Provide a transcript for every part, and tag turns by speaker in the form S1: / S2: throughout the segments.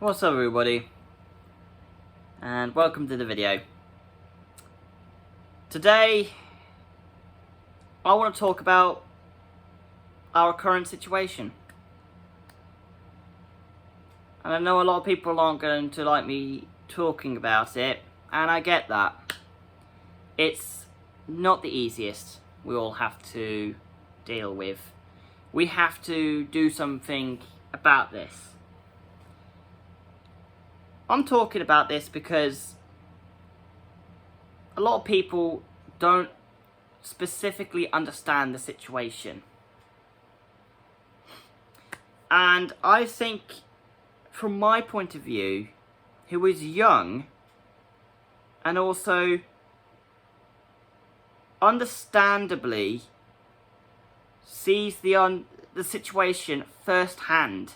S1: What's up everybody, and welcome to the video. Today I want to talk about our current situation. And I know a lot of people aren't going to like me talking about it, and I get that. It's not the easiest we all have to deal with. We have to do something about this. I'm talking about this because a lot of people don't specifically understand the situation. And I think, from my point of view, who is young and also understandably sees the situation firsthand,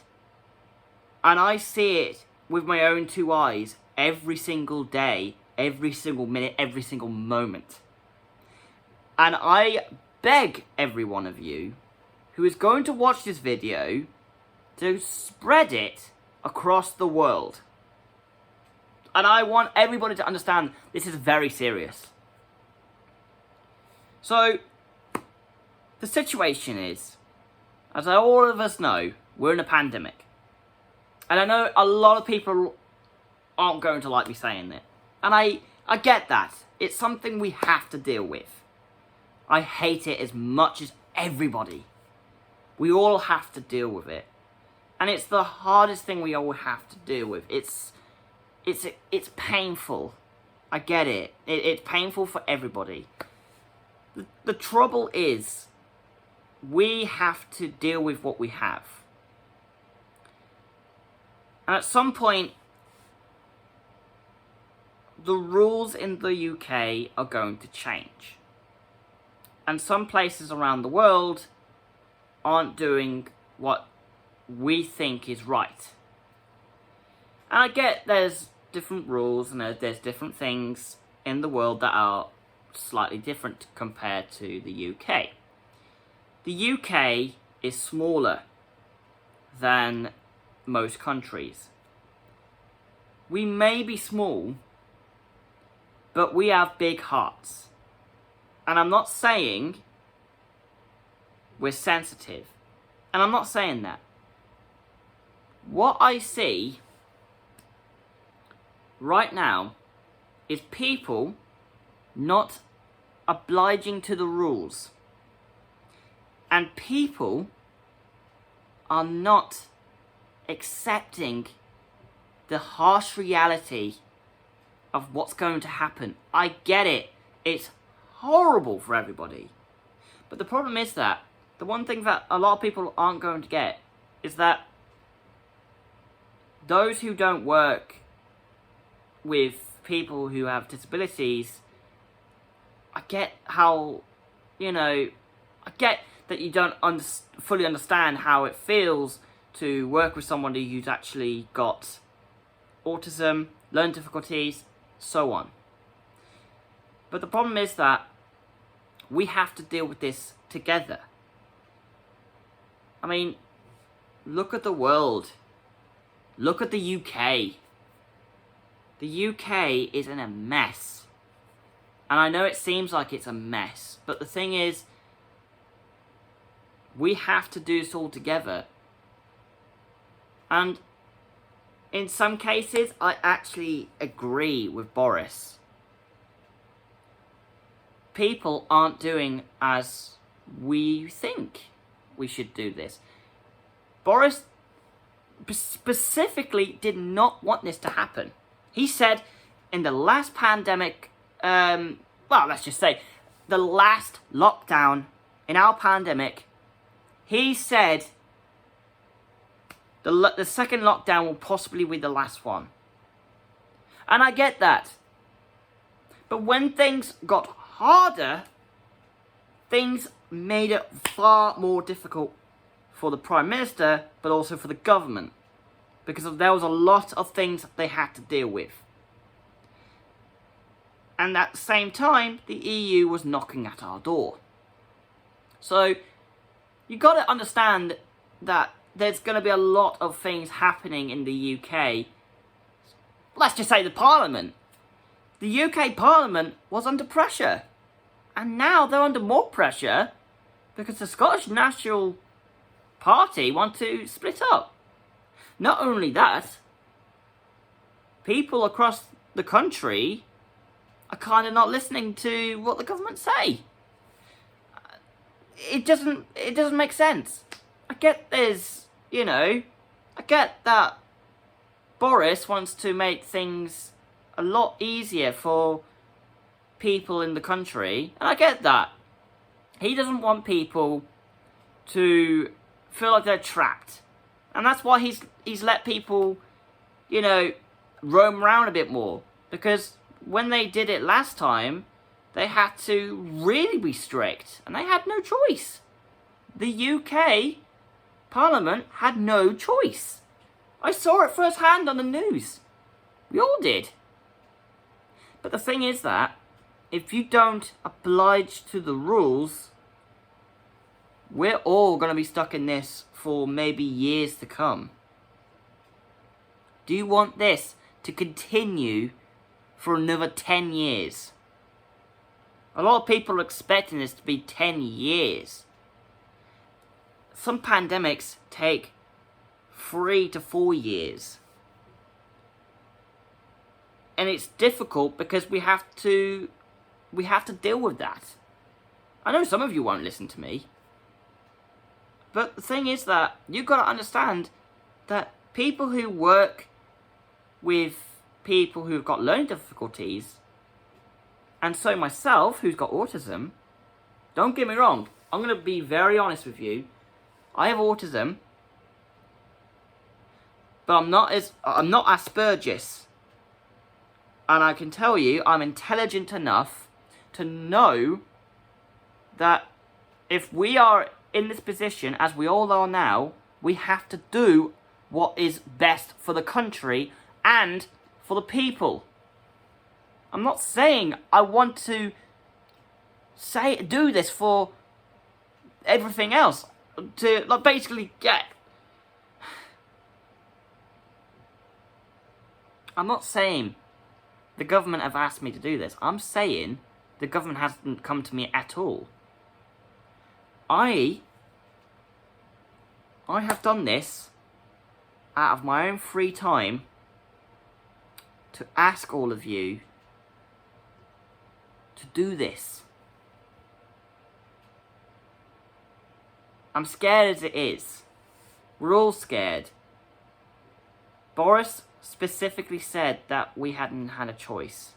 S1: and I see it with my own two eyes every single day, every single minute, every single moment. And I beg every one of you who is going to watch this video to spread it across the world. And I want everybody to understand this is very serious. So, the situation is, as all of us know, we're in a pandemic. And I know a lot of people aren't going to like me saying it. And I get that. It's something we have to deal with. I hate it as much as everybody. We all have to deal with it. And it's the hardest thing we all have to deal with. It's painful. I get it. It's painful for everybody. The trouble is, we have to deal with what we have. And at some point, the rules in the UK are going to change. And some places around the world aren't doing what we think is right. And I get there's different rules and there's different things in the world that are slightly different compared to the UK. The UK is smaller than most countries. We may be small, but we have big hearts. And I'm not saying we're sensitive. And I'm not saying that. What I see right now is people not obliging to the rules. And people are not accepting the harsh reality of what's going to happen. I get it. It's horrible for everybody. But the problem is that the one thing that a lot of people aren't going to get is that those who don't work with people who have disabilities, I get how, I get that you don't fully understand how it feels to work with somebody who's actually got autism, learning difficulties, so on. But the problem is that we have to deal with this together. I mean, look at the world. Look at the UK. The UK is in a mess. And I know it seems like it's a mess, but the thing is, we have to do this all together. And in some cases, I actually agree with Boris. People aren't doing as we think we should do this. Boris specifically did not want this to happen. He said in the last pandemic, let's just say, the last lockdown in our pandemic, he said the second lockdown will possibly be the last one. And I get that. But when things got harder, things made it far more difficult for the Prime Minister, but also for the government. Because there was a lot of things they had to deal with. And at the same time, the EU was knocking at our door. So, you got to understand that there's going to be a lot of things happening in the UK. Let's just say the Parliament. The UK Parliament was under pressure. And now they're under more pressure because the Scottish National Party want to split up. Not only that, people across the country are kind of not listening to what the government say. It doesn't make sense. I get there's, I get that Boris wants to make things a lot easier for people in the country, and I get that. He doesn't want people to feel like they're trapped. And that's why he's let people, roam around a bit more. Because when they did it last time, they had to really be strict. And they had no choice. The UK Parliament had no choice. I saw it firsthand on the news. We all did. But the thing is that, if you don't oblige to the rules, we're all going to be stuck in this for maybe years to come. Do you want this to continue for another 10 years? A lot of people are expecting this to be 10 years. Some pandemics take 3 to 4 years. And it's difficult because we have to deal with that. I know some of you won't listen to me. But the thing is that you've got to understand that people who work with people who've got learning difficulties, and so myself, who's got autism, don't get me wrong, I'm going to be very honest with you. I have autism, but I'm not Asperger's. And I can tell you, I'm intelligent enough to know that if we are in this position, as we all are now, we have to do what is best for the country and for the people. I'm not saying I want to do this for everything else. To basically get... I'm not saying the government have asked me to do this. I'm saying the government hasn't come to me at all. I have done this out of my own free time to ask all of you to do this. I'm scared as it is. We're all scared. Boris specifically said that we hadn't had a choice.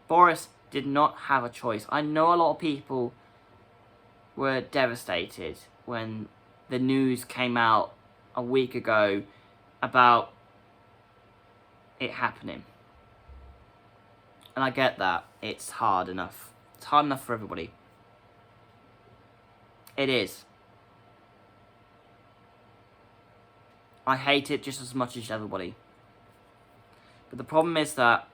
S1: Boris did not have a choice. I know a lot of people were devastated when the news came out a week ago about it happening. And I get that. It's hard enough. It's hard enough for everybody. It is. I hate it just as much as everybody. But the problem is that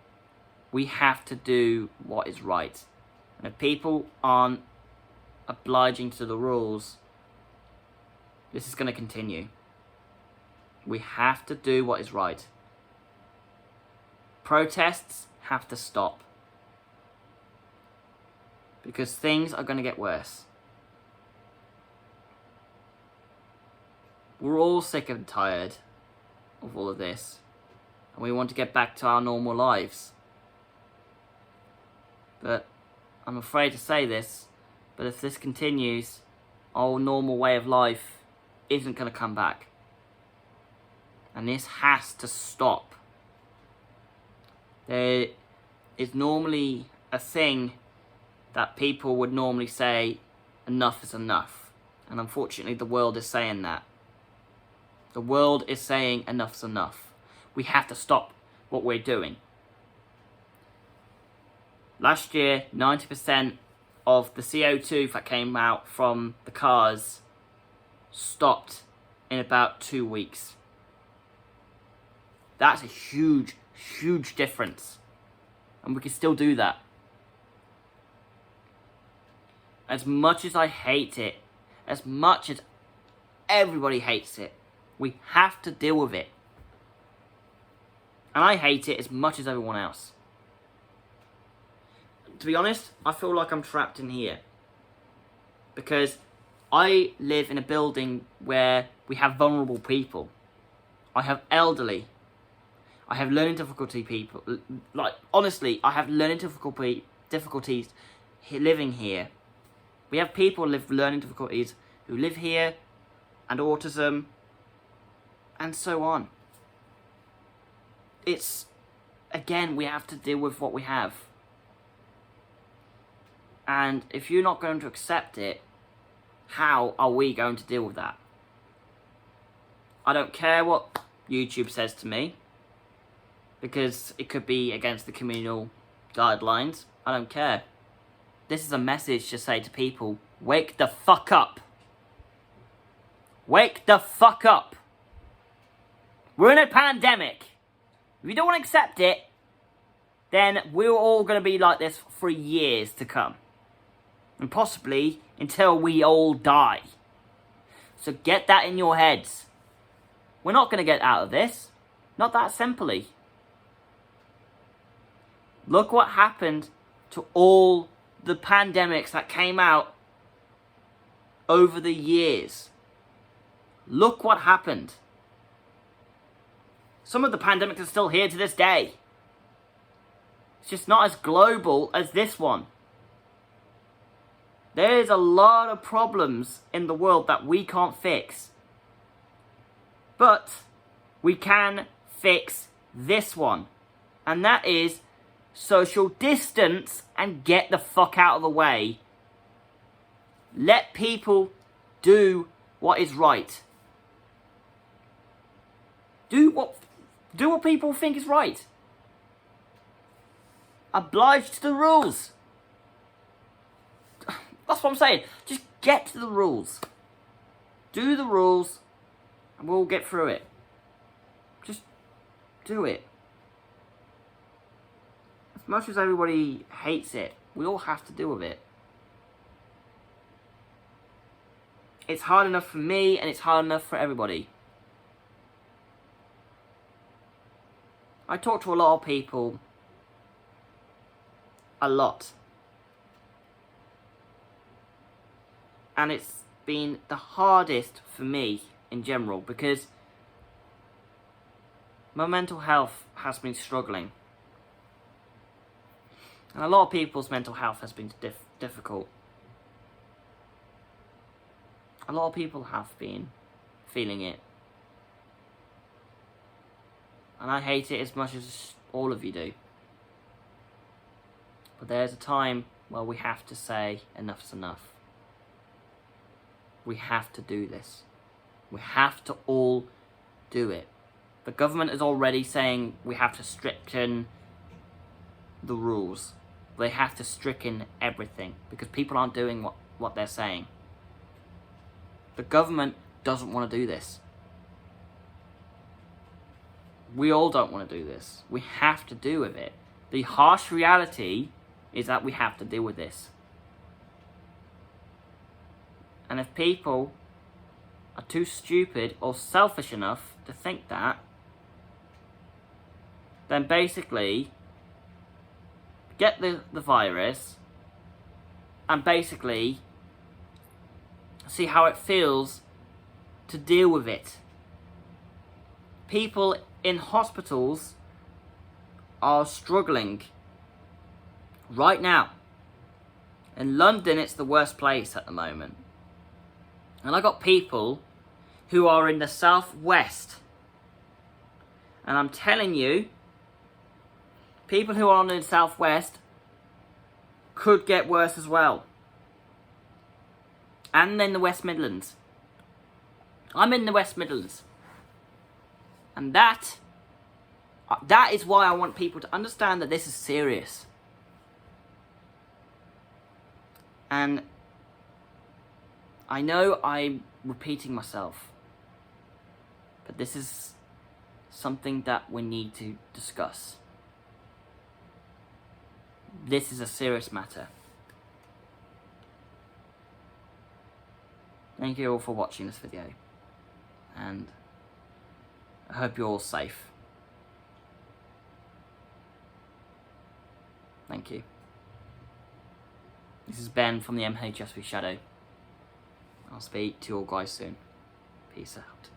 S1: we have to do what is right. And if people aren't obliging to the rules, this is going to continue. We have to do what is right. Protests have to stop. Because things are going to get worse. We're all sick and tired of all of this. And we want to get back to our normal lives. But I'm afraid to say this, but if this continues, our normal way of life isn't going to come back. And this has to stop. There is normally a thing that people would normally say, enough is enough. And unfortunately the world is saying that. The world is saying enough's enough. We have to stop what we're doing. Last year, 90% of the CO2 that came out from the cars stopped in about 2 weeks. That's a huge, huge difference. And we can still do that. As much as I hate it, as much as everybody hates it, We have to deal with it. And I hate it as much as everyone else. To be honest, I feel like I'm trapped in here. Because I live in a building where we have vulnerable people. I have elderly. I have learning difficulty people. Like, honestly, I have learning difficulties living here. We have people with learning difficulties who live here, and autism, and so on. It's, again, we have to deal with what we have. And if you're not going to accept it, how are we going to deal with that? I don't care what YouTube says to me, because it could be against the communal guidelines. I don't care. This is a message to say to people, wake the fuck up. Wake the fuck up. We're in a pandemic. If you don't want to accept it, then we're all going to be like this for years to come. And possibly until we all die. So get that in your heads. We're not going to get out of this. Not that simply. Look what happened to all the pandemics that came out over the years. Look what happened. Some of the pandemics are still here to this day. It's just not as global as this one. There's a lot of problems in the world that we can't fix. But we can fix this one. And that is social distance and get the fuck out of the way. Let people do what is right. Do what people think is right. Oblige to the rules. That's what I'm saying. Just get to the rules. Do the rules, and we'll get through it. Just do it. As much as everybody hates it, we all have to deal with it. It's hard enough for me, and it's hard enough for everybody. I talk to a lot of people. A lot. And it's been the hardest for me in general because my mental health has been struggling. And a lot of people's mental health has been difficult. A lot of people have been feeling it. And I hate it as much as all of you do. But there's a time where we have to say enough's enough. We have to do this. We have to all do it. The government is already saying we have to stricten the rules. They have to stricten everything because people aren't doing what they're saying. The government doesn't want to do this. We all don't want to do this. We have to deal with it. The harsh reality is that we have to deal with this. And if people are too stupid or selfish enough to think that, then basically get the virus and basically see how it feels to deal with it. People in hospitals are struggling right now. In London, it's the worst place at the moment. And I got people who are in the southwest. And I'm telling you, people who are in the southwest could get worse as well. And in the West Midlands. I'm in the West Midlands. And that is why I want people to understand that this is serious. And I know I'm repeating myself, but this is something that we need to discuss. This is a serious matter. Thank you all for watching this video, and I hope you're all safe. Thank you. This is Ben from the MHSV Shadow. I'll speak to you all guys soon. Peace out.